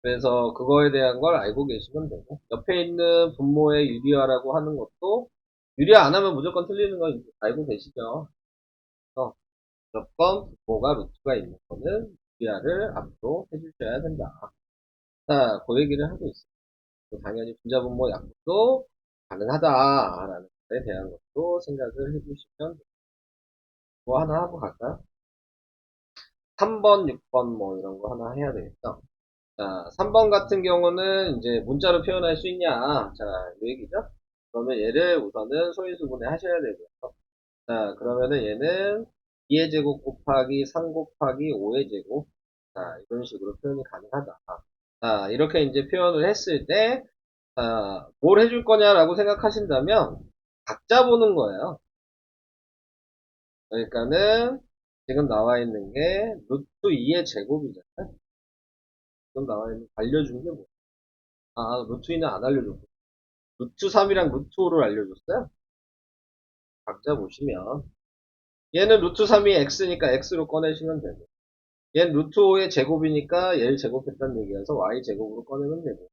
그래서 그거에 대한 걸 알고 계시면 되고 옆에 있는 분모의 유리화라고 하는 것도 유리화 안 하면 무조건 틀리는 거 알고 계시죠? 그래서 무조건 분모가 루트가 있는 거는 유리화를 앞으로 해주셔야 된다. 자, 그 얘기를 하고 있어요. 당연히 분자분모 약분도 가능하다라는 것에 대한 것도 생각을 해주시면 뭐 하나 하고 갈까요? 3번, 6번 뭐 이런 거 하나 해야 되겠죠? 자, 3번 같은 경우는 이제 문자로 표현할 수 있냐? 자, 이 얘기죠? 그러면 얘를 우선은 소인수분해 하셔야 되고요. 자, 그러면은 얘는 2의 제곱 곱하기 3 곱하기 5의 제곱. 자, 이런 식으로 표현이 가능하다. 자, 이렇게 이제 표현을 했을 때, 뭘 해줄 거냐라고 생각하신다면, 각자 보는 거예요. 그러니까는, 지금 나와 있는 게, 루트 2의 제곱이잖아요. 지금 나와 있는, 알려준 게 뭐? 루트 2는 안 알려줬고. 루트 3이랑 루트 5를 알려줬어요. 각자 보시면. 얘는 루트 3이 x니까 x로 꺼내시면 되고. 얘는 루트 5의 제곱이니까 얘를 제곱했다는 얘기여서 y 제곱으로 꺼내면 되고.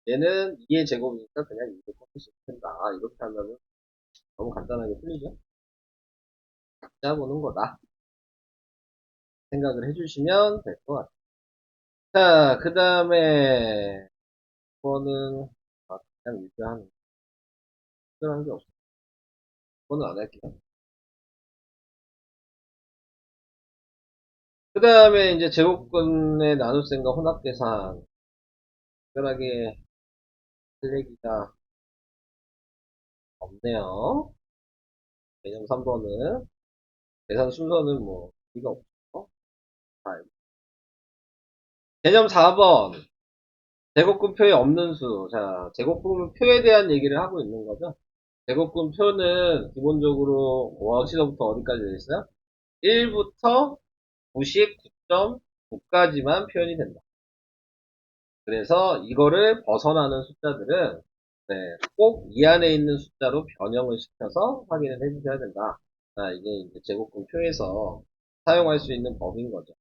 얘는 2의 제곱이니까 그냥 2로 꺼내시면 된다. 이렇게 하면 너무 간단하게 풀리죠? 각자 보는 거다. 생각을 해주시면 될 것 같아요. 자, 그 다음에, 이거는 그냥 유지하는, 특별한 게 없어. 그거는 안 할게요. 그 다음에 이제 제곱근의 나눗셈과 혼합계산. 특별하게 할 얘기가 없네요. 개념 3번은. 계산 순서는 뭐, 의미가 없죠. 자, 개념 4번. 제곱근표에 없는 수. 자, 제곱근표에 대한 얘기를 하고 있는 거죠. 제곱근표는 기본적으로 어디서부터 어디까지 되어 있어요? 1부터 99.9까지만 표현이 된다. 그래서 이거를 벗어나는 숫자들은 네, 꼭 이 안에 있는 숫자로 변형을 시켜서 확인을 해주셔야 된다. 이게 이제 제곱근표에서 사용할 수 있는 법인 거죠.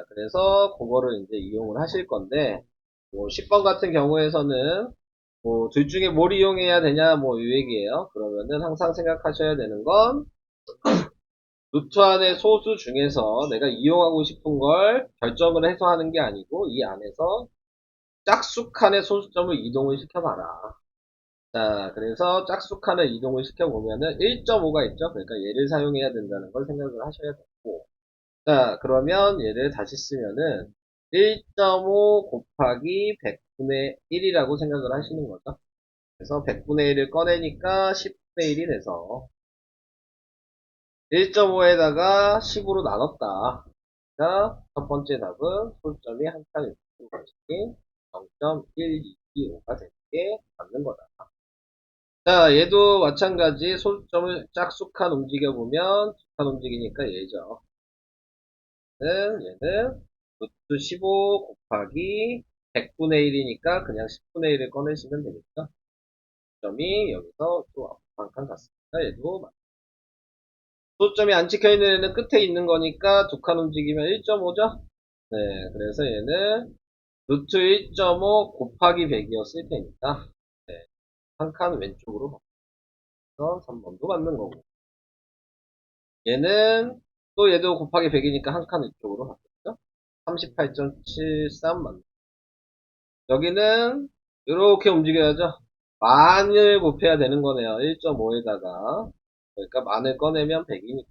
그래서 그거를 이제 이용을 하실 건데, 뭐 10번 같은 경우에서는 뭐 둘 중에 뭘 이용해야 되냐 뭐 이 얘기예요. 그러면은 항상 생각하셔야 되는 건 루트 안의 소수 중에서 내가 이용하고 싶은 걸 결정을 해서 하는 게 아니고 이 안에서 짝수칸의 소수점을 이동을 시켜봐라. 자, 그래서 짝수칸을 이동을 시켜보면은 1.5가 있죠. 그러니까 얘를 사용해야 된다는 걸 생각을 하셔야 되고. 자, 그러면 얘를 다시 쓰면은 1.5 곱하기 100분의 1이라고 생각을 하시는 거죠. 그래서 100분의 1을 꺼내니까 10분의 1이 돼서 1.5에다가 10으로 나눴다. 그러니까 첫 번째 답은 소수점이 한 칸 있는 것이 0.125가 되는 게 맞는 거다. 자, 얘도 마찬가지 소수점을 짝수칸 움직여보면 두 칸 움직이니까 얘죠. 얘는 루트 15 곱하기 100분의 1이니까 그냥 10분의 1을 꺼내시면 되겠죠. 점이 여기서 또 앞으로 한 칸 갔습니다. 얘도 소수점이 안 찍혀있는 애는 끝에 있는 거니까 두 칸 움직이면 1.5죠? 네, 그래서 얘는 루트 1.5 곱하기 100이었을 테니까 네, 한 칸 왼쪽으로 바꿔서 3번도 맞는 거고 얘는 또 얘도 곱하기 100이니까 한 칸 왼쪽으로 바뀌었죠? 38.73 맞는 여기는 이렇게 움직여야죠? 만을 곱해야 되는 거네요. 1.5에다가 그러니까 만을 꺼내면 100이니까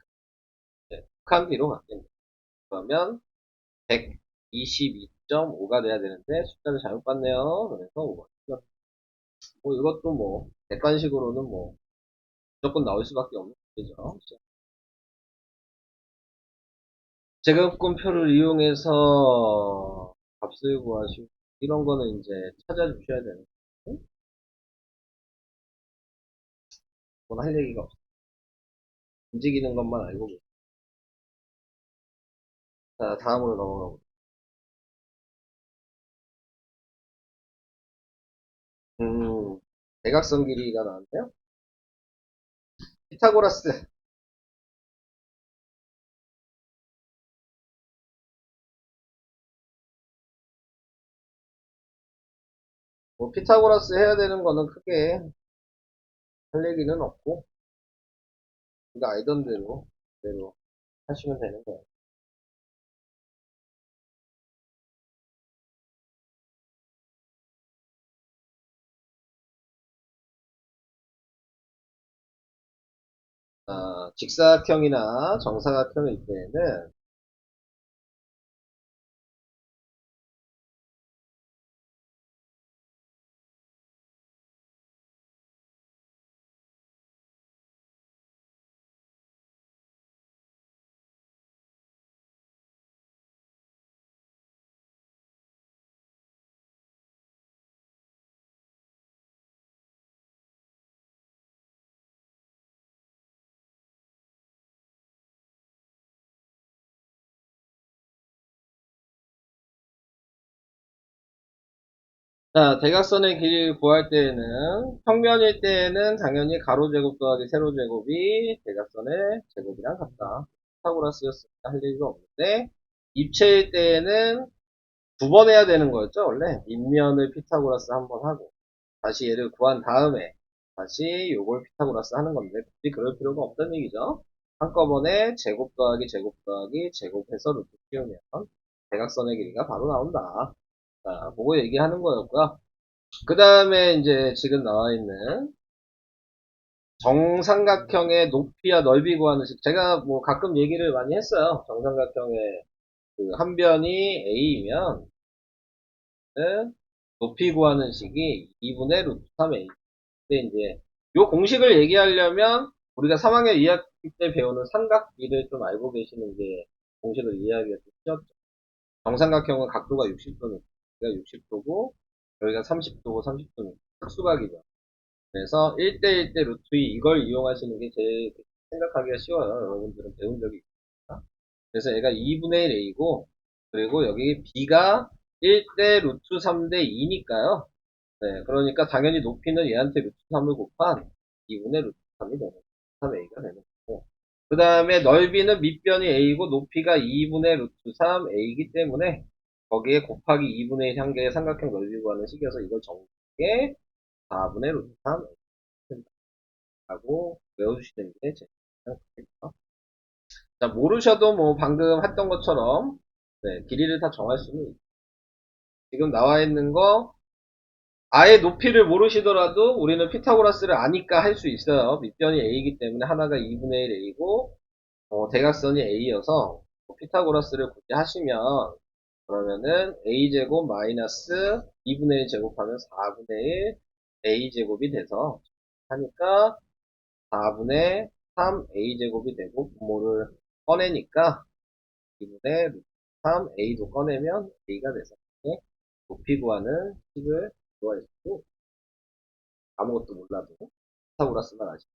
네, 칸 뒤로 바뀌는 그러면 122.5가 돼야 되는데 숫자를 잘못 봤네요. 그래서 5번. 뭐 이것도 뭐 객관식으로는 뭐 무조건 나올 수밖에 없는 거죠. 제곱근표를 이용해서 값을 구하시고 이런 거는 이제 찾아주셔야 되는 거고 그건 할 얘기가 없어요. 움직이는 것만 알고 계세요. 자, 다음으로 넘어가 보죠. 대각선 길이가 나왔네요. 피타고라스. 뭐 피타고라스 해야 되는 거는 크게 할 얘기는 없고 우리가 알던 대로 그대로 하시면 되는 거예요. 직사각형이나 정사각형일 때에는 대각선의 길이를 구할 때에는 평면일 때에는 당연히 가로제곱 더하기 세로제곱이 대각선의 제곱이랑 같다. 피타고라스였으니까 할 얘기가 없는데 입체일 때에는 두 번 해야 되는 거였죠 원래 밑면을 피타고라스 한 번 하고 다시 얘를 구한 다음에 다시 요걸 피타고라스 하는 건데 굳이 그럴 필요가 없다는 얘기죠. 한꺼번에 제곱 더하기 제곱 더하기 제곱해서 루트 키우면 대각선의 길이가 바로 나온다. 자, 그거 얘기하는 거였고요. 그 다음에 이제 지금 나와 있는 정삼각형의 높이와 넓이 구하는 식. 제가 뭐 가끔 얘기를 많이 했어요. 정삼각형의 그 한 변이 a이면 높이 구하는 식이 2분의 루트 3a. 근데 이제 요 공식을 얘기하려면 우리가 3학년 2학기 때 배우는 삼각비를 좀 알고 계시는 게 공식을 이해하기가 좀 쉬웠죠. 정삼각형은 각도가 60도니까 여기가 60도고 여기가 30도고 30도니까 특수각이죠. 그래서 1대1대 루트 2 이걸 이용하시는 게 제일 생각하기가 쉬워요. 여러분들은 배운 적이 있으니까. 그래서 얘가 2분의 1 a고 그리고 여기 b가 1대 루트 3대 2니까요. 네, 그러니까 당연히 높이는 얘한테 루트 3을 곱한 2분의 루트 3이 되는 3a가 되는 거고. 그 다음에 넓이는 밑변이 a고 높이가 2분의 루트 3a이기 때문에 거기에 곱하기 2분의 1 한 개의 삼각형 넓이 구하는 식이어서 이걸 정리해 4분의 루트 3 하고 외워주시는 게 제일 좋겠죠. 자, 모르셔도 뭐 방금 했던 것처럼 네, 길이를 다 정할 수는 있어요. 지금 나와 있는 거 아예 높이를 모르시더라도 우리는 피타고라스를 아니까 할 수 있어요. 밑변이 a이기 때문에 하나가 2분의 1 a고 대각선이 a여서 피타고라스를 굳이 하시면 그러면은 a제곱 마이너스 2분의 1 제곱하면 4분의 1 a제곱이 돼서 하니까 4분의 3a제곱이 되고 분모를 꺼내니까 2분의 3a도 꺼내면 a가 돼서 높이 구하는 식을 구할 수 아무것도 몰라도 피타고라스만 아시고.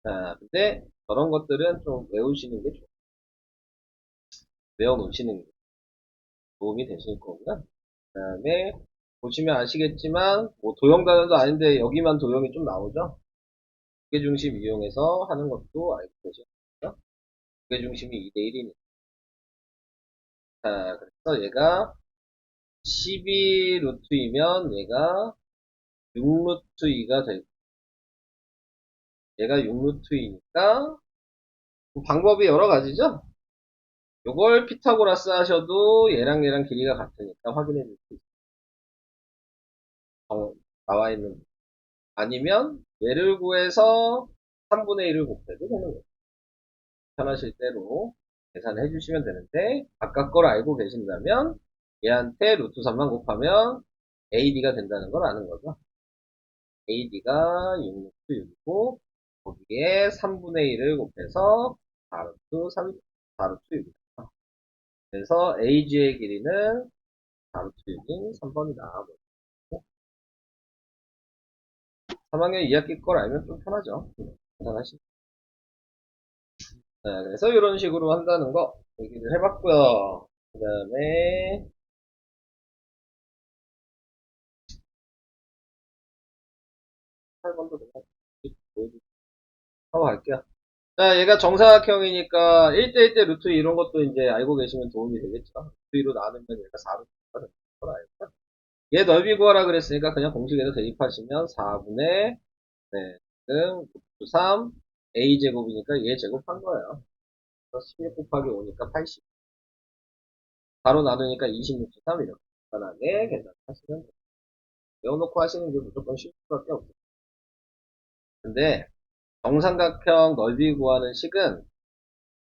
자, 근데 저런 것들은 좀 외우시는 게 좋아요. 외워놓으시는 게 도움이 되실 거고요. 그 다음에 보시면 아시겠지만 뭐 도형 단어도 아닌데 여기만 도형이 좀 나오죠. 무게중심 이용해서 하는 것도 알고 계시죠. 무게중심이 2대1이니까. 자, 그래서 얘가 12 루트이면 얘가 6 루트 2가 되고 얘가 6 루트 2니까 방법이 여러 가지죠. 요걸 피타고라스 하셔도 얘랑 길이가 같으니까 확인해 줄 수 있어요. 나와 있는 아니면 얘를 구해서 3분의 1을 곱해도 되는 거예요. 편하실 대로 계산해 주시면 되는데 아까 걸 알고 계신다면 얘한테 루트 3만 곱하면 AD가 된다는 걸 아는 거죠. AD가 6 루트 6이고 거기에 3분의 1을 곱해서 4루트 3, 4루트 6이다. 그래서 AG의 길이는 4루트 6인 3번이다. 3학년 2학기 걸 알면 좀 편하죠. 계산하시. 네, 그래서 이런 식으로 한다는 거 얘기를 해봤고요. 그 다음에 8번도 하고 갈게요. 자, 얘가 정사각형이니까 1대1대 루트 이런 것도 이제 알고 계시면 도움이 되겠죠. 루트 2로 나누면 얘가 4루트가 되는 걸 알죠. 얘 넓이 구하라 그랬으니까 그냥 공식에서 대입하시면 4분의 네, 지금 루트 3 a제곱이니까 얘 제곱한 거예요. 16 곱하기 5니까 80. 바로 나누니까 26, 3 이렇게 간단하게 계산하시면 돼요. 외워놓고 하시는 게 무조건 쉬울 수밖에 없어요. 근데 정삼각형 넓이 구하는 식은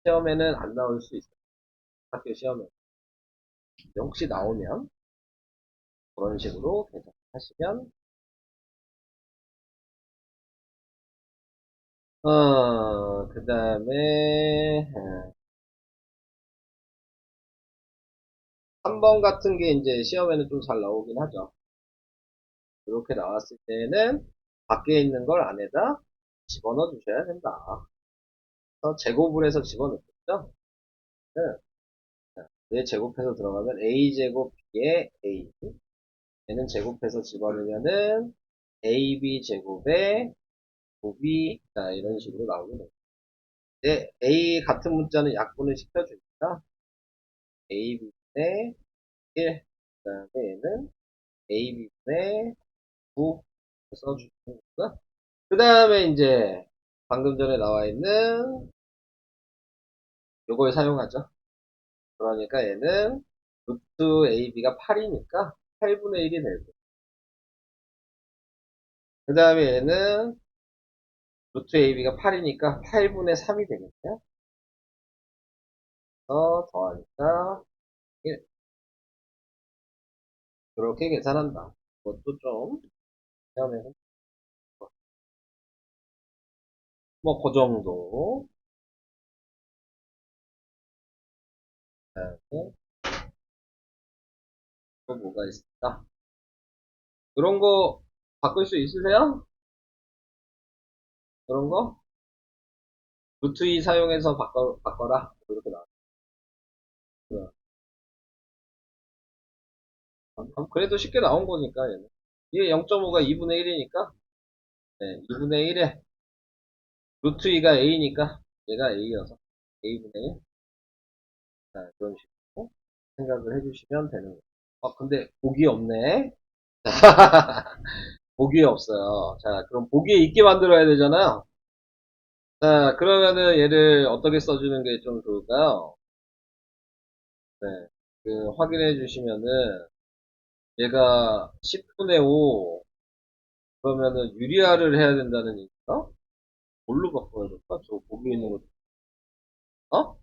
시험에는 안 나올 수 있어요. 학교 시험에. 혹시 나오면 그런 식으로 계산하시면 그 다음에 3번 같은 게 이제 시험에는 좀 잘 나오긴 하죠. 이렇게 나왔을 때는 밖에 있는 걸 안에다 집어넣어 주셔야 된다. 그래서 제곱을 해서 집어넣겠죠? 네. 얘 제곱해서 들어가면 a제곱 b에 a 얘는 제곱해서 집어넣으면은 ab 제곱에 9b 자 이런 식으로 나오게 됩니다. 이제 a 같은 문자는 약분을 시켜주니까 ab분의 1 그 다음에 얘는 ab분의 9 써주는 거고요. 그 다음에 이제 방금 전에 나와 있는 요걸 사용하죠. 그러니까 얘는 루트 ab가 8이니까 8분의 1이 되고 그 다음에 얘는 루트 AB가 8이니까 8분의 3이 되겠네요. 더하니까 1. 그렇게 계산한다. 그것도 좀 시험에는 뭐 그 정도. 그다음에 또 뭐가 있을까? 그런 거 바꿀 수 있으세요? 그런 거? 루트 2 사용해서 바꿔라. 이렇게 나왔어요. 그래도 쉽게 나온 거니까, 얘는. 이게 0.5가 2분의 1이니까, 네, 2분의 1에, 루트 2가 A니까, 얘가 A여서, A분의 1. 자, 그런 식으로 생각을 해주시면 되는 거예요. 근데, 보기 없네. 보기에 없어요. 자, 그럼 보기에 있게 만들어야 되잖아요. 자, 그러면은 얘를 어떻게 써주는 게 좀 좋을까요? 네, 확인해 주시면은, 얘가 10분의 5, 그러면은 유리화를 해야 된다는 얘기인가? 뭘로 바꿔야 될까? 저 보기에 있는 거, 어?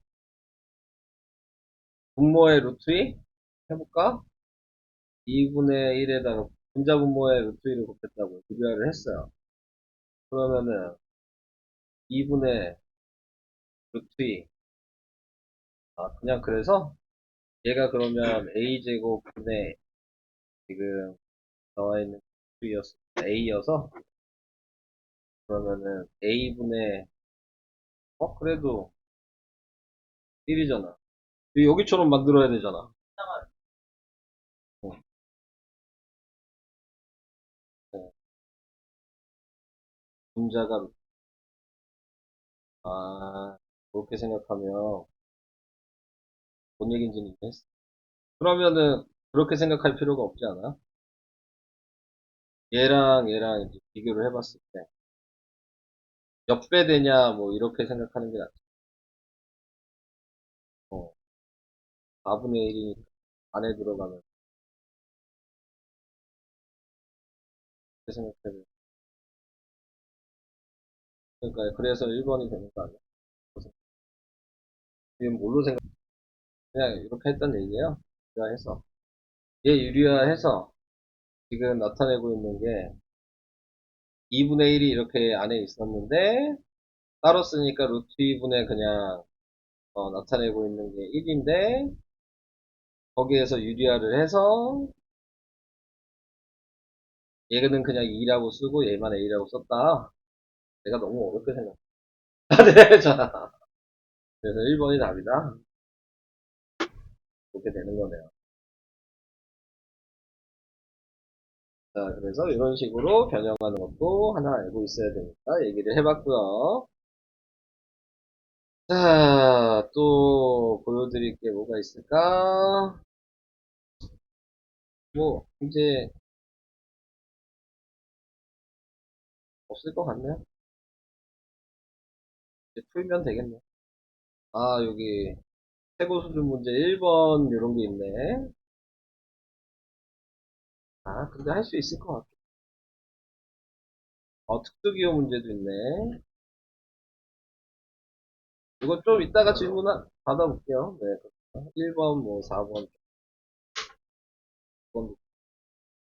분모의 루트 2? 해볼까? 2분의 1에다가 분자 분모의 루트 2를 곱했다고 유리화를 했어요. 그러면은 2분의 루트 2. 그냥 그래서 얘가 그러면 a제곱분의 지금 나와 있는 A여서 그러면은 A분의 그래도 1이잖아. 여기처럼 만들어야 되잖아. 어, 어. 분자가 그렇게 생각하면 뭔 얘기인지는 이해했어. 그러면은 그렇게 생각할 필요가 없지 않아? 얘랑 얘랑 이제 비교를 해봤을 때 몇 배 되냐 뭐 이렇게 생각하는 게 낫지. 4분의 1이니까 안에 들어가면 그렇게 생각해야 돼. 그러니까 그래서 1번이 되는 거 아니야? 그래서 지금 뭘로 생각? 그냥 이렇게 했던 얘기예요. 유리화해서 얘 유리화해서 지금 나타내고 있는 게 2분의 1이 이렇게 안에 있었는데 따로 쓰니까 루트 2분의 그냥 나타내고 있는 게 1인데 거기에서 유리화를 해서 얘는 그냥 2라고 쓰고 얘만 A라고 썼다. 내가 너무 어렵게 생각해. 네, 자. 그래서 1번이 답이다. 그렇게 되는 거네요. 자, 그래서 이런 식으로 변형하는 것도 하나 알고 있어야 되니까 얘기를 해봤고요. 자, 또 보여드릴 게 뭐가 있을까? 뭐, 이제 없을 것 같네요. 이제 풀면 되겠네. 여기 최고 수준 문제 1번 이런 게 있네. 근데 할 수 있을 것 같아. 특수기호 문제도 있네. 이거 좀 이따가 질문 받아볼게요. 네. 1번, 뭐 4번,